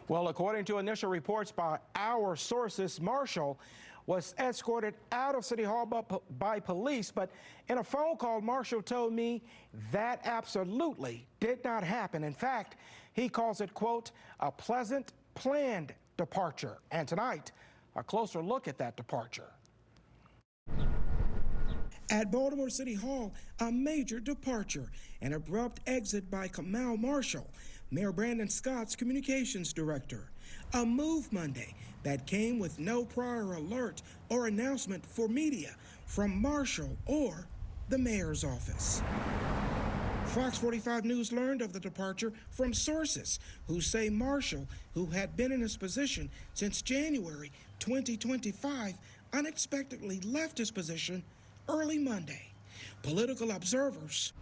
Well, according to initial reports by our sources, Marshall was escorted out of City Hall by police, but in a phone call, Marshall told me that absolutely did not happen. In fact, he calls it, quote, a pleasant, planned departure. And tonight, a closer look at that departure. At Baltimore City Hall, a major departure, an abrupt exit by Kamau Marshall, Mayor Brandon Scott's communications director. A move Monday that came with no prior alert or announcement for media from Marshall or the mayor's office. Fox 45 News learned of the departure from sources who say Marshall, who had been in his position since January 2025, unexpectedly left his position early Monday. Political observers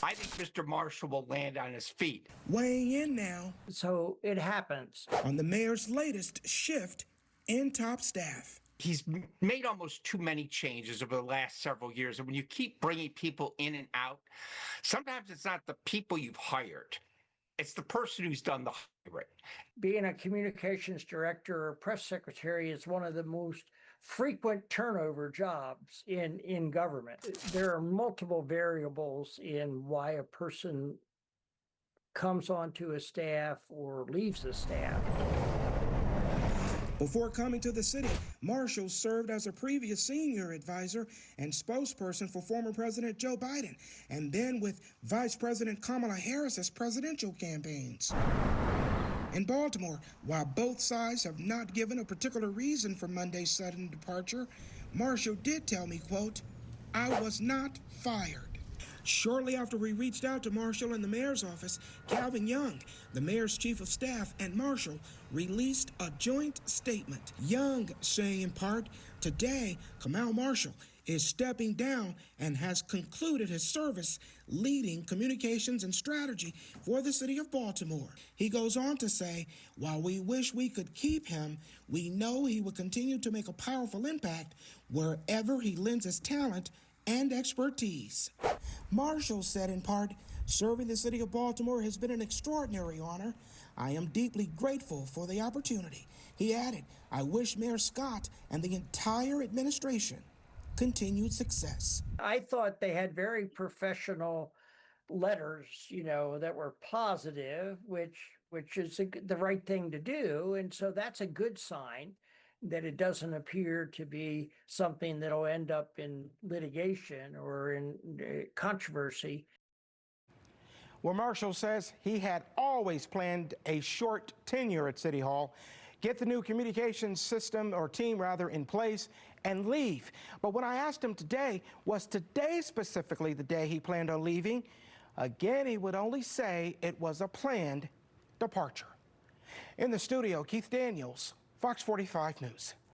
I think Mr. Marshall will land on his feet. Weighing in now. So it happens. On the mayor's latest shift in top staff. He's made almost too many changes over the last several years. And when you keep bringing people in and out, sometimes it's not the people you've hired. It's the person who's done the hiring. Being a communications director or press secretary is one of the most frequent turnover jobs in government. There are multiple variables in why a person comes onto a staff or leaves a staff. Before coming to the city, Marshall served as a previous senior advisor and spokesperson for former President Joe Biden, and then with Vice President Kamala Harris's presidential campaigns. In Baltimore, while both sides have not given a particular reason for Monday's sudden departure, Marshall did tell me, quote, I was not fired. Shortly after we reached out to Marshall in the mayor's office, Calvin Young, the mayor's chief of staff, and Marshall released a joint statement. Young saying in part, today, Kamau Marshall is stepping down and has concluded his service leading communications and strategy for the city of Baltimore. He goes on to say, while we wish we could keep him, we know he will continue to make a powerful impact wherever he lends his talent and expertise. Marshall said in part, serving the city of Baltimore has been an extraordinary honor. I am deeply grateful for the opportunity. He added, I wish Mayor Scott and the entire administration continued success. I thought they had very professional letters, that were positive, which is the right thing to do. And so that's a good sign that it doesn't appear to be something that'll end up in litigation or in controversy. Well, Marshall says he had always planned a short tenure at City Hall, get the new communications system or team rather in place and leave. But when I asked him today, was today specifically the day he planned on leaving? Again, he would only say it was a planned departure. In the studio, Keith Daniels, Fox 45 News.